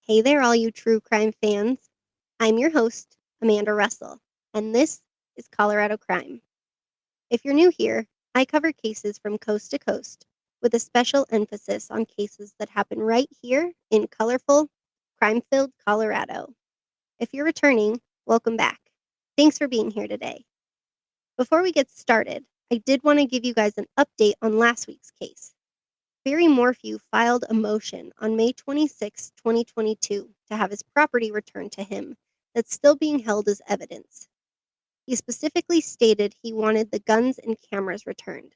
Hey there, all you true crime fans. I'm your host, Amanda Russell, and this is Colorado Crime. If you're new here, I cover cases from coast to coast with a special emphasis on cases that happen right here in colorful, crime filled Colorado. If you're returning, welcome back. Thanks for being here today. Before we get started, I did want to give you guys an update on last week's case. Barry Morphew filed a motion on May 26, 2022, to have his property returned to him that's still being held as evidence. He specifically stated he wanted the guns and cameras returned.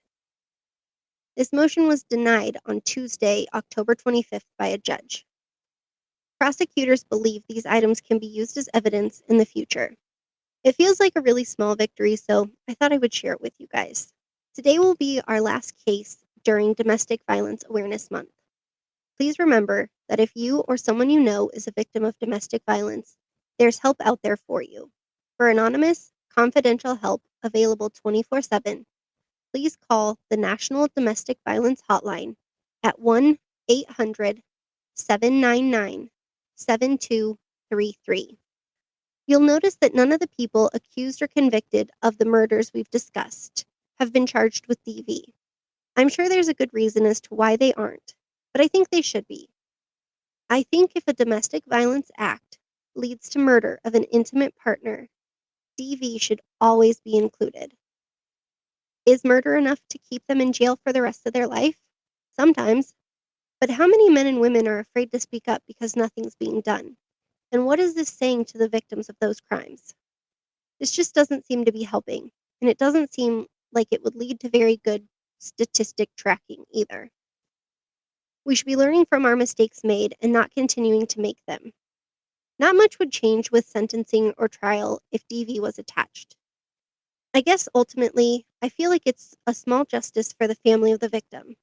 This motion was denied on Tuesday, October 25th, by a judge. Prosecutors believe these items can be used as evidence in the future. It feels like a really small victory, so I thought I would share it with you guys. Today will be our last case during Domestic Violence Awareness Month. Please remember that if you or someone you know is a victim of domestic violence, there's help out there for you. For anonymous, confidential help available 24/7, please call the National Domestic Violence Hotline at 1-800-799-7233. You'll notice that none of the people accused or convicted of the murders we've discussed have been charged with DV. I'm sure there's a good reason as to why they aren't, but I think they should be. I think if a domestic violence act leads to murder of an intimate partner, DV should always be included. Is murder enough to keep them in jail for the rest of their life? Sometimes. But how many men and women are afraid to speak up because nothing's being done? And what is this saying to the victims of those crimes? This just doesn't seem to be helping, and it doesn't seem like it would lead to very good statistic tracking either. We should be learning from our mistakes made and not continuing to make them. Not much would change with sentencing or trial if DV was attached. I guess ultimately, I feel like it's a small justice for the family of the victim.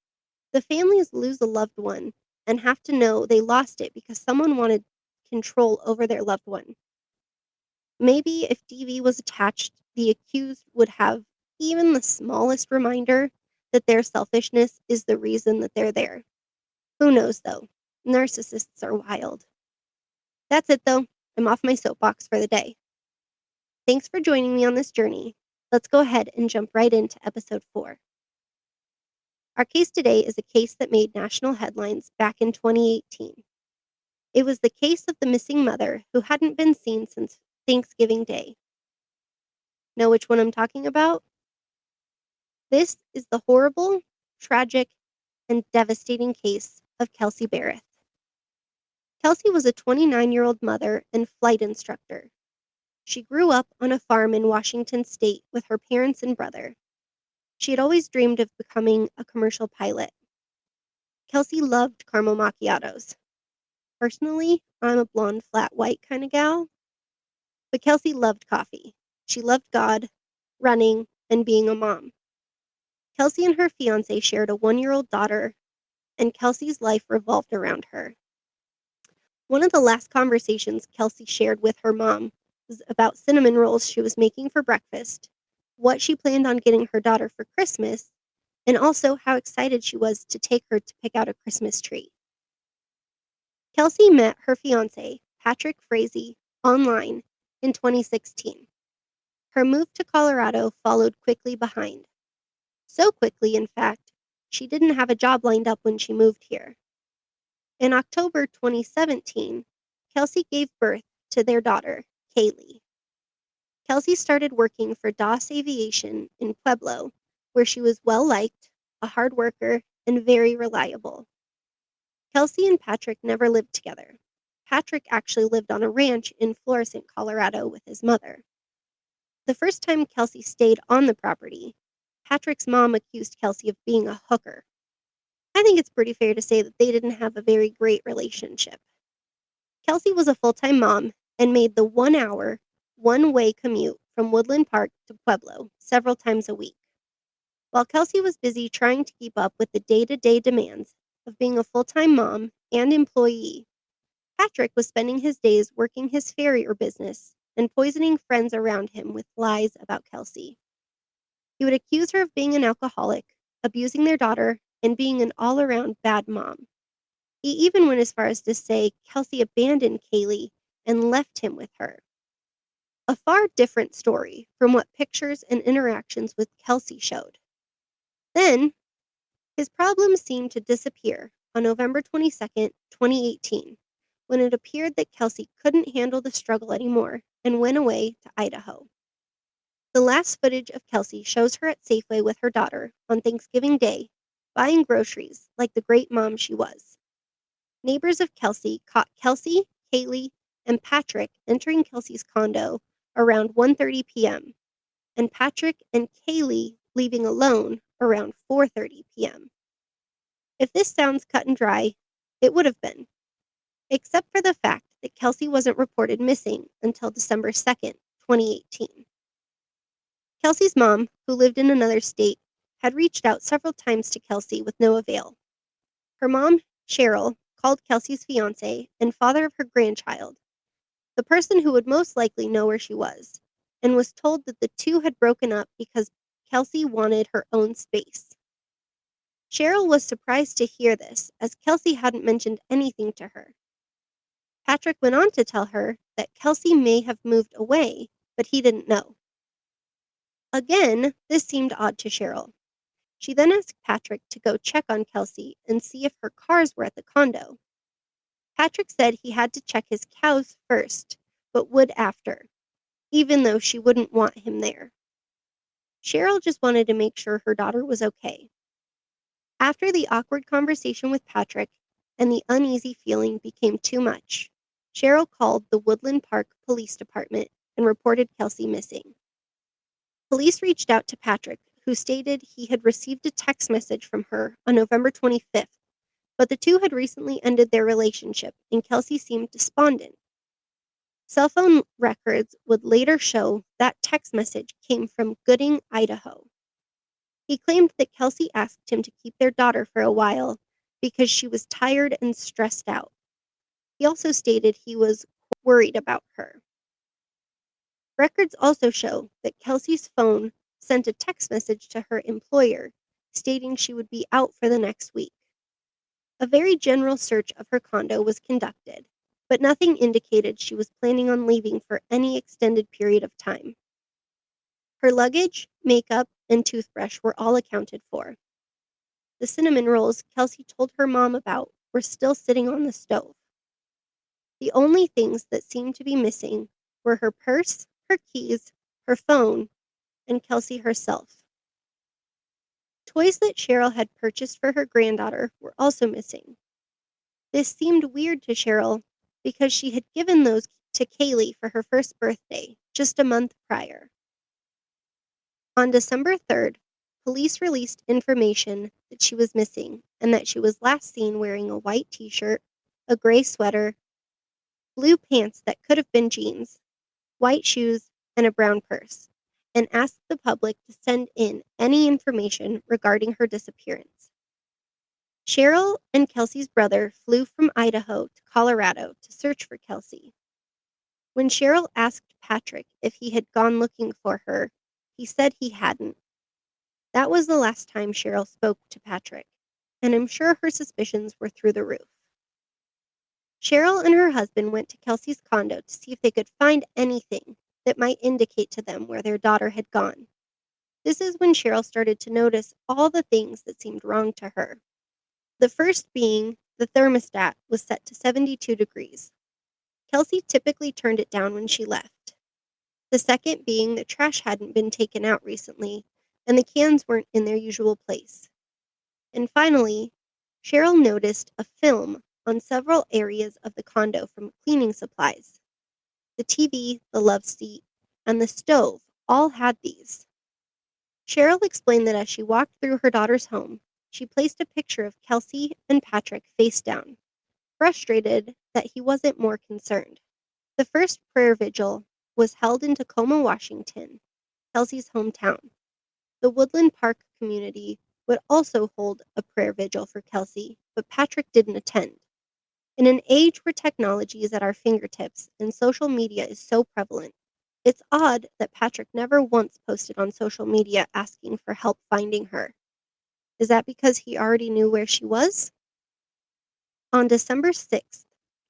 The families lose a loved one and have to know they lost it because someone wanted control over their loved one. Maybe if DV was attached, the accused would have even the smallest reminder that their selfishness is the reason that they're there. Who knows, though? Narcissists are wild. That's it, though. I'm off my soapbox for the day. Thanks for joining me on this journey. Let's go ahead and jump right into episode 4. Our case today is a case that made national headlines back in 2018. It was the case of the missing mother who hadn't been seen since Thanksgiving Day. Know which one I'm talking about? This is the horrible, tragic, and devastating case of Kelsey Berreth. Kelsey was a 29-year-old mother and flight instructor. She grew up on a farm in Washington State with her parents and brother. She had always dreamed of becoming a commercial pilot. Kelsey loved caramel macchiatos. Personally, I'm a blonde, flat white kind of gal, but Kelsey loved coffee. She loved God, running, and being a mom. Kelsey and her fiancé shared a 1-year-old daughter, and Kelsey's life revolved around her. One of the last conversations Kelsey shared with her mom was about cinnamon rolls she was making for breakfast, what she planned on getting her daughter for Christmas, and also how excited she was to take her to pick out a Christmas tree. Kelsey met her fiancé, Patrick Frazee, online in 2016. Her move to Colorado followed quickly behind. So quickly, in fact, she didn't have a job lined up when she moved here. In October 2017, Kelsey gave birth to their daughter, Kaylee. Kelsey started working for DOS Aviation in Pueblo, where she was well-liked, a hard worker, and very reliable. Kelsey and Patrick never lived together. Patrick actually lived on a ranch in Florissant, Colorado with his mother. The first time Kelsey stayed on the property, Patrick's mom accused Kelsey of being a hooker. I think it's pretty fair to say that they didn't have a very great relationship. Kelsey was a full-time mom and made the 1-hour, one-way commute from Woodland Park to Pueblo several times a week. While Kelsey was busy trying to keep up with the day-to-day demands of being a full-time mom and employee, Patrick was spending his days working his farrier business and poisoning friends around him with lies about Kelsey. He would accuse her of being an alcoholic, abusing their daughter, and being an all-around bad mom. He even went as far as to say Kelsey abandoned Kaylee and left him with her. A far different story from what pictures and interactions with Kelsey showed. Then, his problems seemed to disappear on November 22nd, 2018, when it appeared that Kelsey couldn't handle the struggle anymore and went away to Idaho. The last footage of Kelsey shows her at Safeway with her daughter on Thanksgiving Day, buying groceries like the great mom she was. Neighbors of Kelsey caught Kelsey, Kaylee, and Patrick entering Kelsey's condo around 1:30 p.m., and Patrick and Kaylee leaving alone around 4:30 p.m. If this sounds cut and dry, it would have been, except for the fact that Kelsey wasn't reported missing until December 2nd, 2018. Kelsey's mom, who lived in another state, had reached out several times to Kelsey with no avail. Her mom, Cheryl, called Kelsey's fiance and father of her grandchild, the person who would most likely know where she was, and was told that the two had broken up because Kelsey wanted her own space. Cheryl was surprised to hear this, as Kelsey hadn't mentioned anything to her. Patrick went on to tell her that Kelsey may have moved away, but he didn't know. Again, this seemed odd to Cheryl. She then asked Patrick to go check on Kelsey and see if her cars were at the condo. Patrick said he had to check his cows first, but would after, even though she wouldn't want him there. Cheryl just wanted to make sure her daughter was okay. After the awkward conversation with Patrick and the uneasy feeling became too much, Cheryl called the Woodland Park Police Department and reported Kelsey missing. Police reached out to Patrick, who stated he had received a text message from her on November 25th, but the two had recently ended their relationship and Kelsey seemed despondent. Cell phone records would later show that text message came from Gooding, Idaho. He claimed that Kelsey asked him to keep their daughter for a while because she was tired and stressed out. He also stated he was worried about her. Records also show that Kelsey's phone sent a text message to her employer stating she would be out for the next week. A very general search of her condo was conducted, but nothing indicated she was planning on leaving for any extended period of time. Her luggage, makeup, and toothbrush were all accounted for. The cinnamon rolls Kelsey told her mom about were still sitting on the stove. The only things that seemed to be missing were her purse, her keys, her phone, and Kelsey herself. Toys that Cheryl had purchased for her granddaughter were also missing. This seemed weird to Cheryl because she had given those to Kaylee for her first birthday just a month prior. On December 3rd, police released information that she was missing and that she was last seen wearing a white t-shirt, a gray sweater, blue pants that could have been jeans, white shoes, and a brown purse, and asked the public to send in any information regarding her disappearance. Cheryl and Kelsey's brother flew from Idaho to Colorado to search for Kelsey. When Cheryl asked Patrick if he had gone looking for her, he said he hadn't. That was the last time Cheryl spoke to Patrick, and I'm sure her suspicions were through the roof. Cheryl and her husband went to Kelsey's condo to see if they could find anything that might indicate to them where their daughter had gone. This is when Cheryl started to notice all the things that seemed wrong to her. The first being the thermostat was set to 72 degrees. Kelsey typically turned it down when she left. The second being the trash hadn't been taken out recently, and the cans weren't in their usual place. And finally, Cheryl noticed a film on several areas of the condo from cleaning supplies. The TV, the love seat, and the stove all had these. Cheryl explained that as she walked through her daughter's home, she placed a picture of Kelsey and Patrick face down, frustrated that he wasn't more concerned. The first prayer vigil was held in Tacoma, Washington, Kelsey's hometown. The Woodland Park community would also hold a prayer vigil for Kelsey, but Patrick didn't attend. In an age where technology is at our fingertips and social media is so prevalent, it's odd that Patrick never once posted on social media asking for help finding her. Is that because he already knew where she was? On December 6th,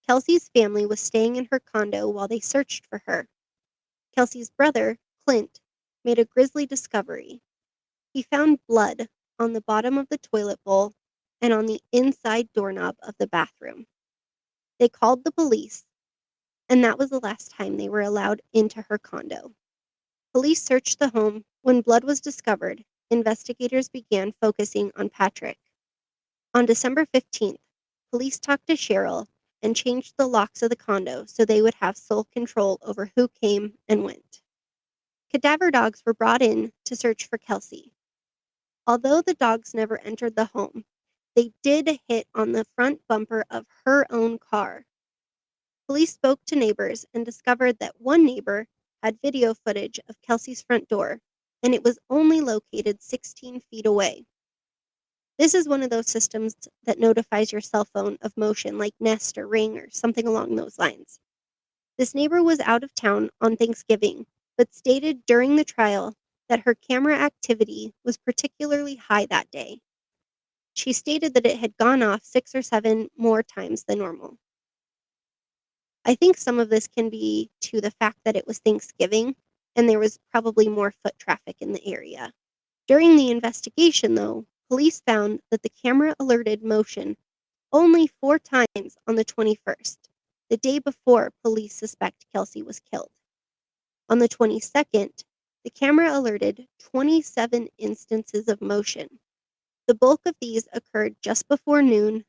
Kelsey's family was staying in her condo while they searched for her. Kelsey's brother, Clint, made a grisly discovery. He found blood on the bottom of the toilet bowl and on the inside doorknob of the bathroom. They called the police, and that was the last time they were allowed into her condo. Police searched the home. When blood was discovered, investigators began focusing on Patrick. On December 15th, police talked to Cheryl and changed the locks of the condo so they would have sole control over who came and went. Cadaver dogs were brought in to search for Kelsey. Although the dogs never entered the home, they did hit on the front bumper of her own car. Police spoke to neighbors and discovered that one neighbor had video footage of Kelsey's front door, and it was only located 16 feet away. This is one of those systems that notifies your cell phone of motion, like Nest or Ring or something along those lines. This neighbor was out of town on Thanksgiving, but stated during the trial that her camera activity was particularly high that day. She stated that it had gone off 6 or 7 more times than normal. I think some of this can be to the fact that it was Thanksgiving and there was probably more foot traffic in the area. During the investigation, though, police found that the camera alerted motion only 4 times on the 21st, the day before police suspect Kelsey was killed. On the 22nd, the camera alerted 27 instances of motion. The bulk of these occurred just before noon,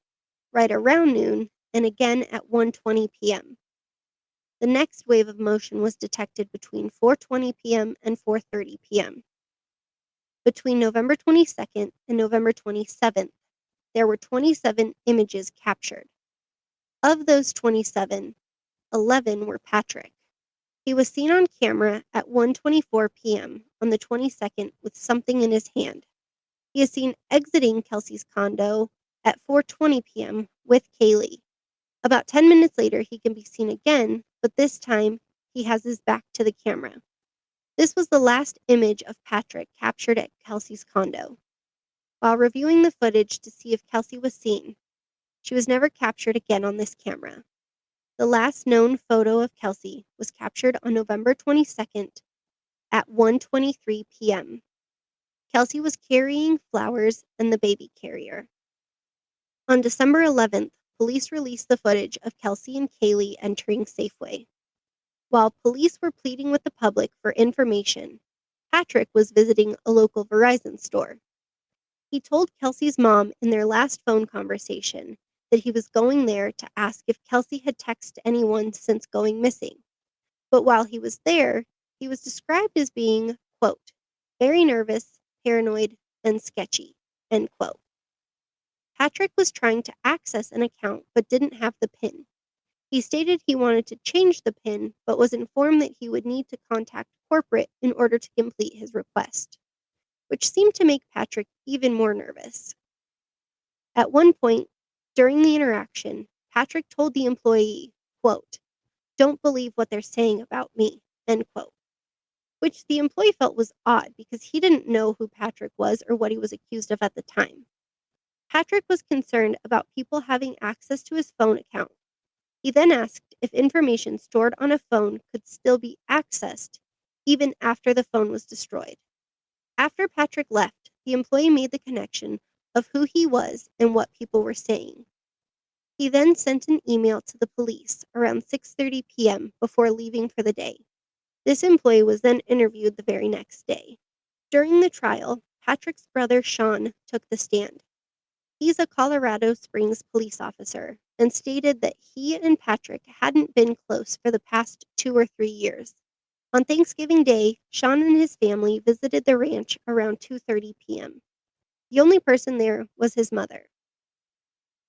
right around noon, and again at 1:20 p.m. The next wave of motion was detected between 4:20 p.m. and 4:30 p.m. Between November 22nd and November 27th, there were 27 images captured. Of those 27, 11 were Patrick. He was seen on camera at 1:24 p.m. on the 22nd with something in his hand. He is seen exiting Kelsey's condo at 4:20 p.m. with Kaylee. About 10 minutes later, he can be seen again, but this time he has his back to the camera. This was the last image of Patrick captured at Kelsey's condo. While reviewing the footage to see if Kelsey was seen, she was never captured again on this camera. The last known photo of Kelsey was captured on November 22nd at 1:23 p.m. Kelsey was carrying flowers and the baby carrier. On December 11th, police released the footage of Kelsey and Kaylee entering Safeway. While police were pleading with the public for information, Patrick was visiting a local Verizon store. He told Kelsey's mom in their last phone conversation that he was going there to ask if Kelsey had texted anyone since going missing. But while he was there, he was described as being, quote, very nervous, paranoid, and sketchy, end quote. Patrick was trying to access an account but didn't have the PIN. He stated he wanted to change the PIN but was informed that he would need to contact corporate in order to complete his request, which seemed to make Patrick even more nervous. At one point during the interaction, Patrick told the employee, quote, don't believe what they're saying about me, end quote, which the employee felt was odd because he didn't know who Patrick was or what he was accused of at the time. Patrick was concerned about people having access to his phone account. He then asked if information stored on a phone could still be accessed even after the phone was destroyed. After Patrick left, the employee made the connection of who he was and what people were saying. He then sent an email to the police around 6:30 p.m. before leaving for the day. This employee was then interviewed the very next day. During the trial, Patrick's brother Sean took the stand. He's a Colorado Springs police officer and stated that he and Patrick hadn't been close for the past 2 or 3 years. On Thanksgiving Day, Sean and his family visited the ranch around 2:30 p.m. The only person there was his mother.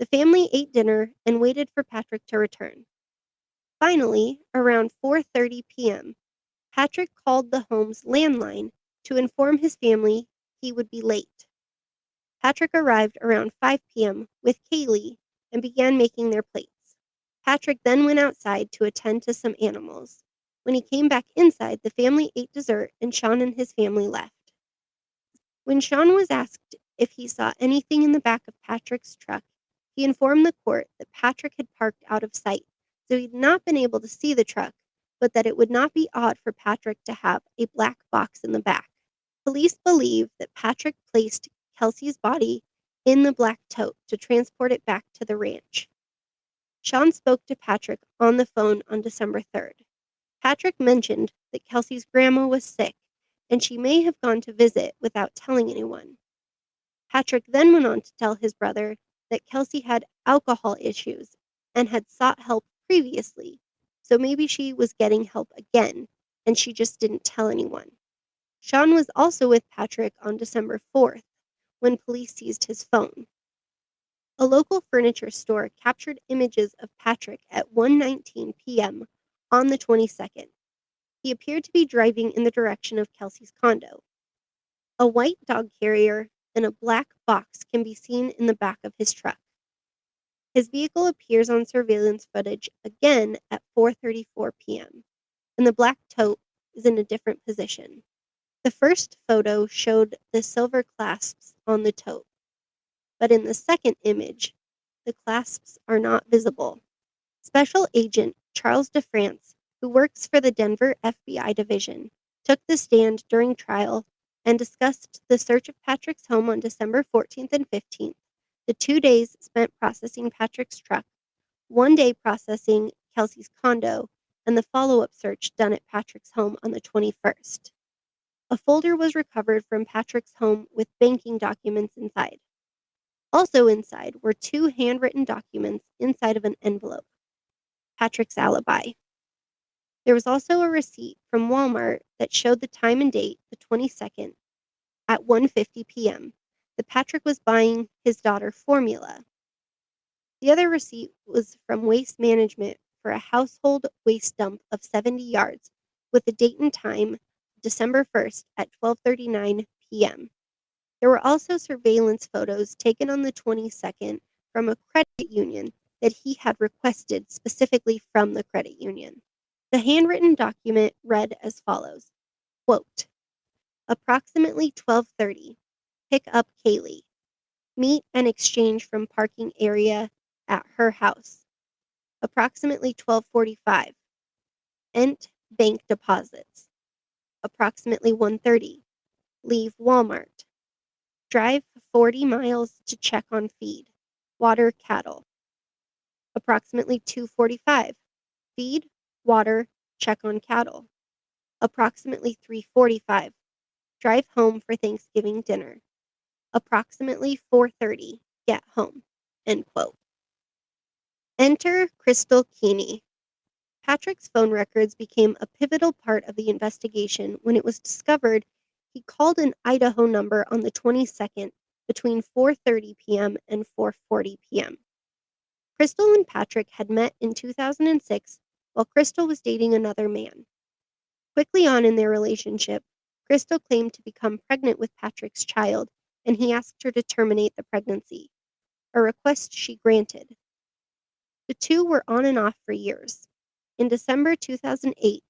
The family ate dinner and waited for Patrick to return. Finally, around 4:30 p.m., Patrick called the home's landline to inform his family he would be late. Patrick arrived around 5 p.m. with Kaylee and began making their plates. Patrick then went outside to attend to some animals. When he came back inside, the family ate dessert and Sean and his family left. When Sean was asked if he saw anything in the back of Patrick's truck, He informed the court that Patrick had parked out of sight, so he'd not been able to see the truck, but that it would not be odd for Patrick to have a black box in the back. Police believe that Patrick placed Kelsey's body in the black tote to transport it back to the ranch. Sean spoke to Patrick on the phone on December 3rd. Patrick mentioned that Kelsey's grandma was sick, and she may have gone to visit without telling anyone. Patrick then went on to tell his brother that Kelsey had alcohol issues and had sought help previously, so maybe she was getting help again, and she just didn't tell anyone. Sean was also with Patrick on December 4th when police seized his phone. A local furniture store captured images of Patrick at 1:19 p.m. on the 22nd. He appeared to be driving in the direction of Kelsey's condo. A white dog carrier and a black box can be seen in the back of his truck. His vehicle appears on surveillance footage again at 4:34 p.m., and the black tote is in a different position. The first photo showed the silver clasps on the tote, but in the second image, the clasps are not visible. Special Agent Charles DeFrance, who works for the Denver FBI division, took the stand during trial and discussed the search of Patrick's home on December 14th and 15th, the 2 days spent processing Patrick's truck, 1 day processing Kelsey's condo, and the follow-up search done at Patrick's home on the 21st. A folder was recovered from Patrick's home with banking documents inside. Also inside were 2 handwritten documents inside of an envelope. Patrick's alibi. There was also a receipt from Walmart that showed the time and date, the 22nd, at 1:50 p.m., that Patrick was buying his daughter formula. The other receipt was from Waste Management for a household waste dump of 70 yards with the date and time December 1st at 12:39 p.m. There were also surveillance photos taken on the 22nd from a credit union that he had requested specifically from the credit union. The handwritten document read as follows, quote, approximately 12:30, pick up Kaylee. Meet and exchange from parking area at her house. Approximately 12:45, ent bank deposits. Approximately 1:30, leave Walmart. Drive 40 miles to check on feed, water cattle. Approximately 2:45, feed, water, check on cattle. Approximately 3:45, drive home for Thanksgiving dinner. Approximately 4:30, get home. End quote. Enter Crystal Keeney. Patrick's phone records became a pivotal part of the investigation when it was discovered he called an Idaho number on the 22nd between 4:30 p.m. and 4:40 p.m. Crystal and Patrick had met in 2006 while Crystal was dating another man. Quickly on in their relationship, Crystal claimed to become pregnant with Patrick's child, and he asked her to terminate the pregnancy, a request she granted. The two were on and off for years. In December 2008,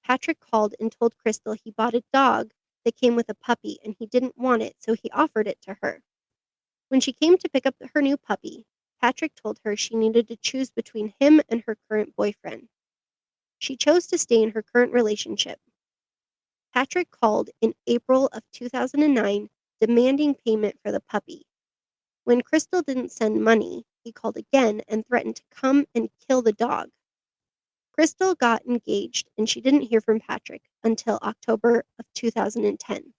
Patrick called and told Crystal he bought a dog that came with a puppy and he didn't want it, so he offered it to her. When she came to pick up her new puppy, Patrick told her she needed to choose between him and her current boyfriend. She chose to stay in her current relationship. Patrick called in April of 2009 demanding payment for the puppy. When Crystal didn't send money, he called again and threatened to come and kill the dog. Crystal got engaged and she didn't hear from Patrick until October of 2010,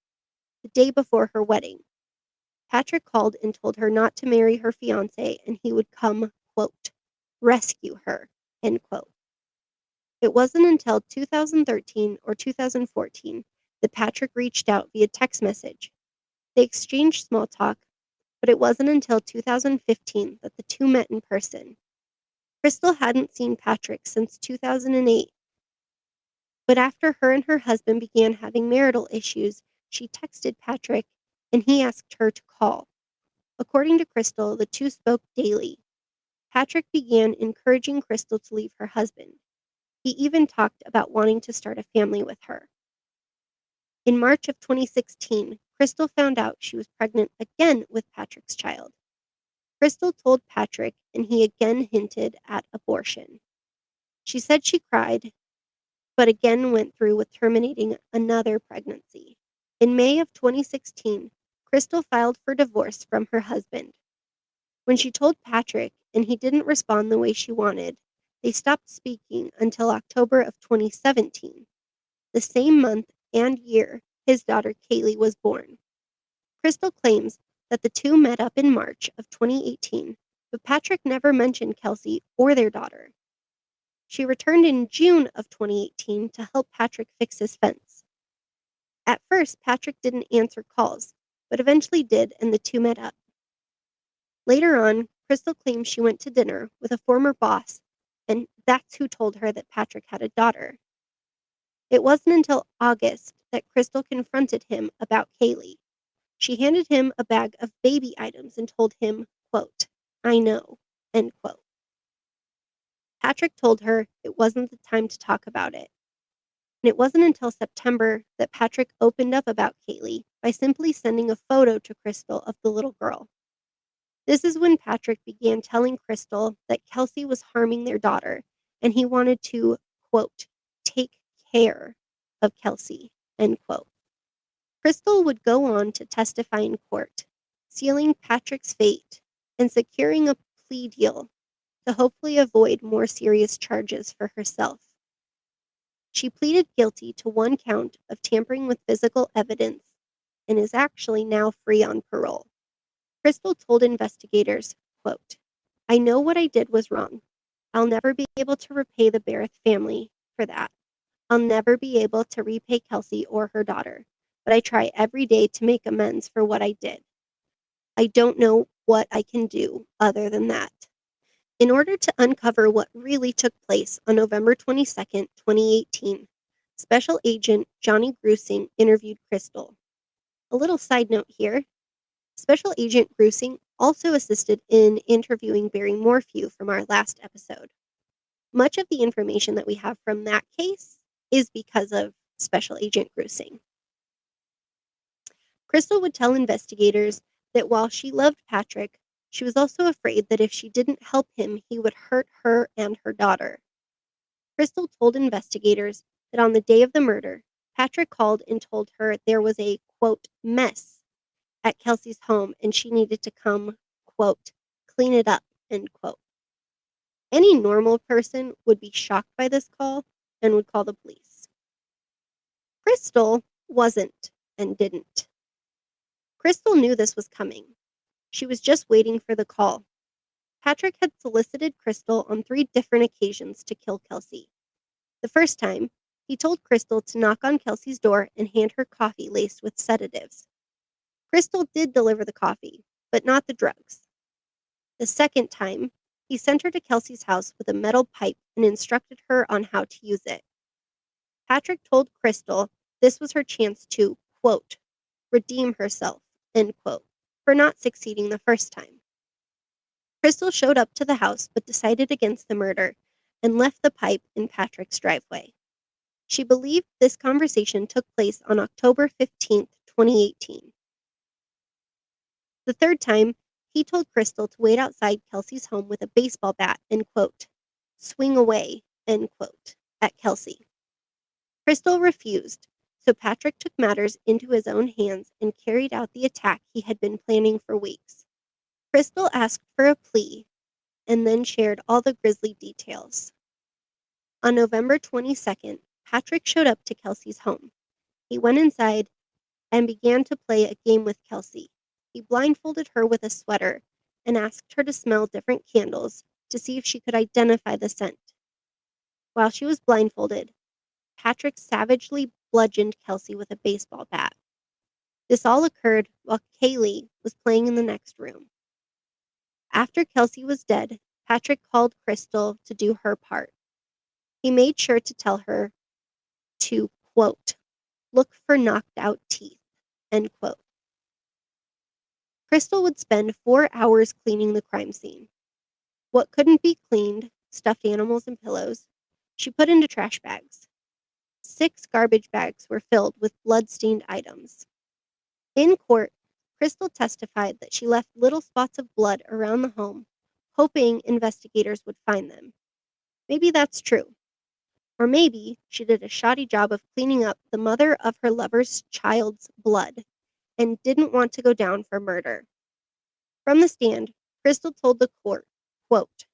the day before her wedding. Patrick called and told her not to marry her fiancé and he would come, quote, rescue her, end quote. It wasn't until 2013 or 2014 that Patrick reached out via text message. They exchanged small talk, but it wasn't until 2015 that the two met in person. Crystal hadn't seen Patrick since 2008, but after her and her husband began having marital issues, she texted Patrick and he asked her to call. According to Crystal, the two spoke daily. Patrick began encouraging Crystal to leave her husband. He even talked about wanting to start a family with her. In March of 2016, Crystal found out she was pregnant again with Patrick's child. Crystal told Patrick, and he again hinted at abortion. She said she cried, but again went through with terminating another pregnancy. In May of 2016, Crystal filed for divorce from her husband. When she told Patrick and he didn't respond the way she wanted, they stopped speaking until October of 2017. The same month and year his daughter Kaylee was born. Crystal claims that the two met up in March of 2018, but Patrick never mentioned Kelsey or their daughter. She returned in June of 2018 to help Patrick fix his fence. At first, Patrick didn't answer calls, but eventually did, and the two met up. Later on, Crystal claims she went to dinner with a former boss, and that's who told her that Patrick had a daughter. It wasn't until August that Crystal confronted him about Kaylee. She handed him a bag of baby items and told him, quote, "I know," end quote. Patrick told her it wasn't the time to talk about it. And it wasn't until September that Patrick opened up about Kaylee by simply sending a photo to Crystal of the little girl. This is when Patrick began telling Crystal that Kelsey was harming their daughter, and he wanted to, quote, "take care of Kelsey," end quote. Crystal would go on to testify in court, sealing Patrick's fate and securing a plea deal to hopefully avoid more serious charges for herself. She pleaded guilty to one count of tampering with physical evidence and is actually now free on parole. Crystal told investigators, quote, "I know what I did was wrong. I'll never be able to repay the Berreth family for that. I'll never be able to repay Kelsey or her daughter, but I try every day to make amends for what I did. I don't know what I can do other than that." In order to uncover what really took place on November 22nd, 2018, Special Agent Johnny Grusing interviewed Crystal. A little side note here. Special Agent Grusing also assisted in interviewing Barry Morphew from our last episode. Much of the information that we have from that case is because of Special Agent Grusing. Crystal would tell investigators that while she loved Patrick, she was also afraid that if she didn't help him, he would hurt her and her daughter. Crystal told investigators that on the day of the murder, Patrick called and told her there was a, quote, "mess" at Kelsey's home and she needed to come, quote, "clean it up," end quote. Any normal person would be shocked by this call and would call the police. Crystal wasn't and didn't. Crystal knew this was coming. She was just waiting for the call. Patrick had solicited Crystal on 3 different occasions to kill Kelsey. The first time, he told Crystal to knock on Kelsey's door and hand her coffee laced with sedatives. Crystal did deliver the coffee, but not the drugs. The second time, he sent her to Kelsey's house with a metal pipe and instructed her on how to use it. Patrick told Crystal this was her chance to, quote, "redeem herself," end quote, for not succeeding the first time. Crystal showed up to the house but decided against the murder and left the pipe in Patrick's driveway. She believed this conversation took place on October 15th, 2018. The third time, he told Crystal to wait outside Kelsey's home with a baseball bat and, quote, "swing away," end quote, at Kelsey. Crystal refused, so Patrick took matters into his own hands and carried out the attack he had been planning for weeks. Crystal asked for a plea and then shared all the grisly details. On November 22nd, Patrick showed up to Kelsey's home. He went inside and began to play a game with Kelsey. He blindfolded her with a sweater and asked her to smell different candles to see if she could identify the scent. While she was blindfolded, Patrick savagely bludgeoned Kelsey with a baseball bat. This all occurred while Kaylee was playing in the next room. After Kelsey was dead, Patrick called Crystal to do her part. He made sure to tell her to, quote, "look for knocked out teeth," end quote. Crystal would spend 4 hours cleaning the crime scene. What couldn't be cleaned, stuffed animals and pillows, she put into trash bags. 6 garbage bags were filled with blood-stained items. In court, Crystal testified that she left little spots of blood around the home, hoping investigators would find them. Maybe that's true. Or maybe she did a shoddy job of cleaning up the mother of her lover's child's blood and didn't want to go down for murder. From the stand, Crystal told the court, quote,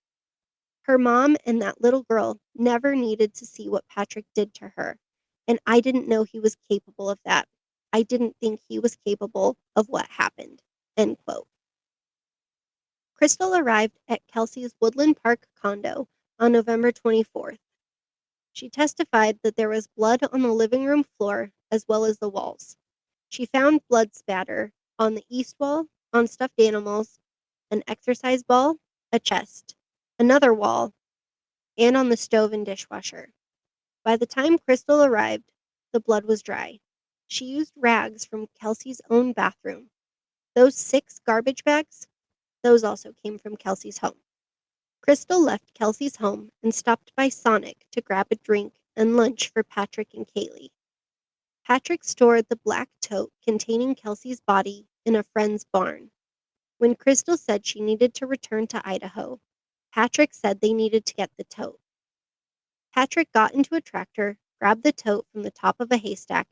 "Her mom and that little girl never needed to see what Patrick did to her, and I didn't know he was capable of that. I didn't think he was capable of what happened." End quote. Crystal arrived at Kelsey's Woodland Park condo on November 24th. She testified that there was blood on the living room floor as well as the walls. She found blood spatter on the east wall, on stuffed animals, an exercise ball, a chest, another wall, and on the stove and dishwasher. By the time Crystal arrived, the blood was dry. She used rags from Kelsey's own bathroom. Those 6 garbage bags, those also came from Kelsey's home. Crystal left Kelsey's home and stopped by Sonic to grab a drink and lunch for Patrick and Kaylee. Patrick stored the black tote containing Kelsey's body in a friend's barn. When Crystal said she needed to return to Idaho, Patrick said they needed to get the tote. Patrick got into a tractor, grabbed the tote from the top of a haystack,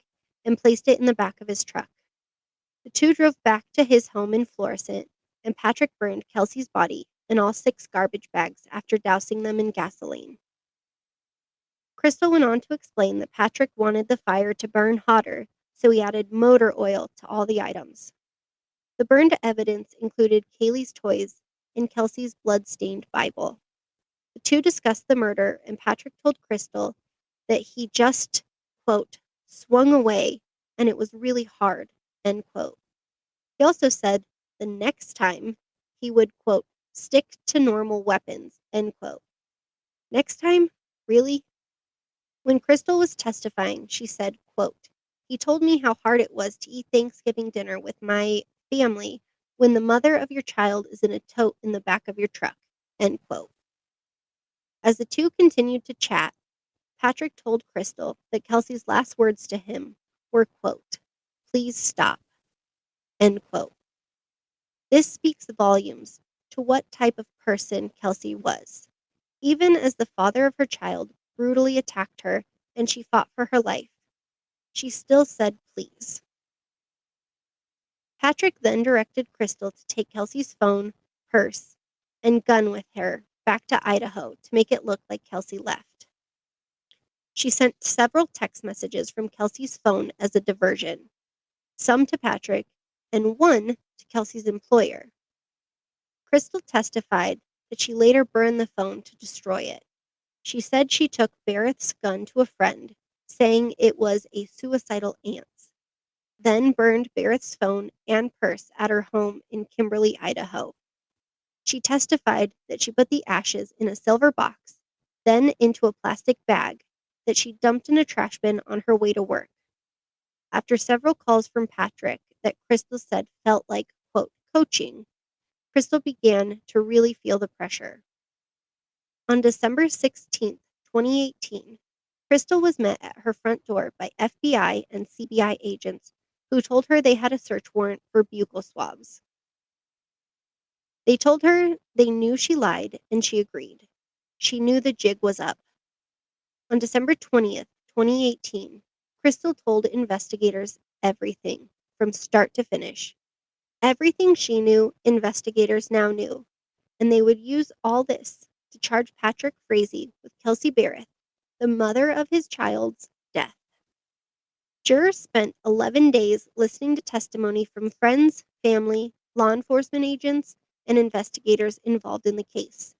and placed it in the back of his truck. The two drove back to his home in Florissant, and Patrick burned Kelsey's body in all 6 garbage bags after dousing them in gasoline. Crystal went on to explain that Patrick wanted the fire to burn hotter, so he added motor oil to all the items. The burned evidence included Kaylee's toys and Kelsey's blood-stained Bible. The two discussed the murder, and Patrick told Crystal that he just, quote, swung away and it was really hard, end quote. He also said the next time he would, quote, stick to normal weapons, end quote. Next time? Really? When Crystal was testifying, she said, quote, "He told me how hard it was to eat Thanksgiving dinner with my family when the mother of your child is in a tote in the back of your truck," end quote. As the two continued to chat, Patrick told Crystal that Kelsey's last words to him were, quote, "Please stop," end quote. This speaks volumes to what type of person Kelsey was. Even as the father of her child brutally attacked her and she fought for her life, she still said please. Patrick then directed Crystal to take Kelsey's phone, purse, and gun with her back to Idaho to make it look like Kelsey left. She sent several text messages from Kelsey's phone as a diversion, some to Patrick and one to Kelsey's employer. Crystal testified that she later burned the phone to destroy it. She said she took Berreth's gun to a friend, saying it was a suicidal aunt's, then burned Berreth's phone and purse at her home in Kimberly, Idaho. She testified that she put the ashes in a silver box, then into a plastic bag that she dumped in a trash bin on her way to work. After several calls from Patrick that Crystal said felt like, quote, coaching, Crystal began to really feel the pressure. On December 16, 2018, Crystal was met at her front door by FBI and CBI agents who told her they had a search warrant for buccal swabs. They told her they knew she lied, and she agreed. She knew the jig was up. On December 20th, 2018, Crystal told investigators everything, from start to finish. Everything she knew, investigators now knew, and they would use all this to charge Patrick Frazee with Kelsey Berreth, the mother of his child's death. Jurors spent 11 days listening to testimony from friends, family, law enforcement agents, and investigators involved in the case.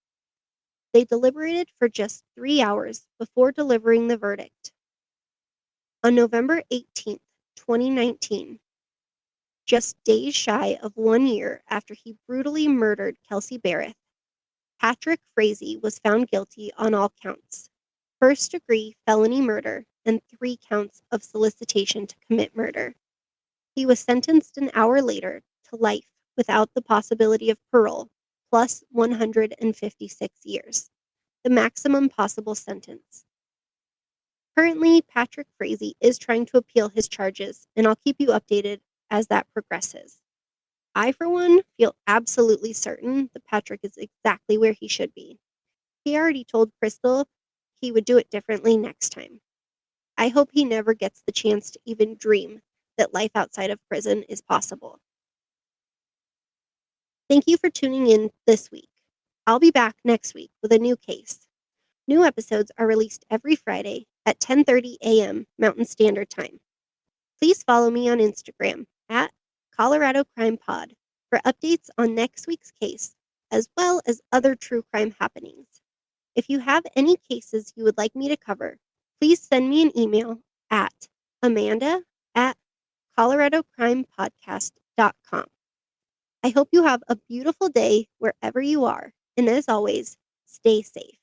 They deliberated for just 3 hours before delivering the verdict. On November 18, 2019, just days shy of 1 year after he brutally murdered Kelsey Berreth, Patrick Frazee was found guilty on all counts: first-degree felony murder and 3 counts of solicitation to commit murder. He was sentenced an hour later to life without the possibility of parole, plus 156 years, the maximum possible sentence. Currently, Patrick Frazee is trying to appeal his charges, and I'll keep you updated as that progresses. I, for one, feel absolutely certain that Patrick is exactly where he should be. He already told Crystal he would do it differently next time. I hope he never gets the chance to even dream that life outside of prison is possible. Thank you for tuning in this week. I'll be back next week with a new case. New episodes are released every Friday at 10:30 a.m. Mountain Standard Time. Please follow me on Instagram at Colorado Crime Pod for updates on next week's case, as well as other true crime happenings. If you have any cases you would like me to cover, please send me an email at amanda@coloradocrimepodcast.com. I hope you have a beautiful day wherever you are, and as always, stay safe.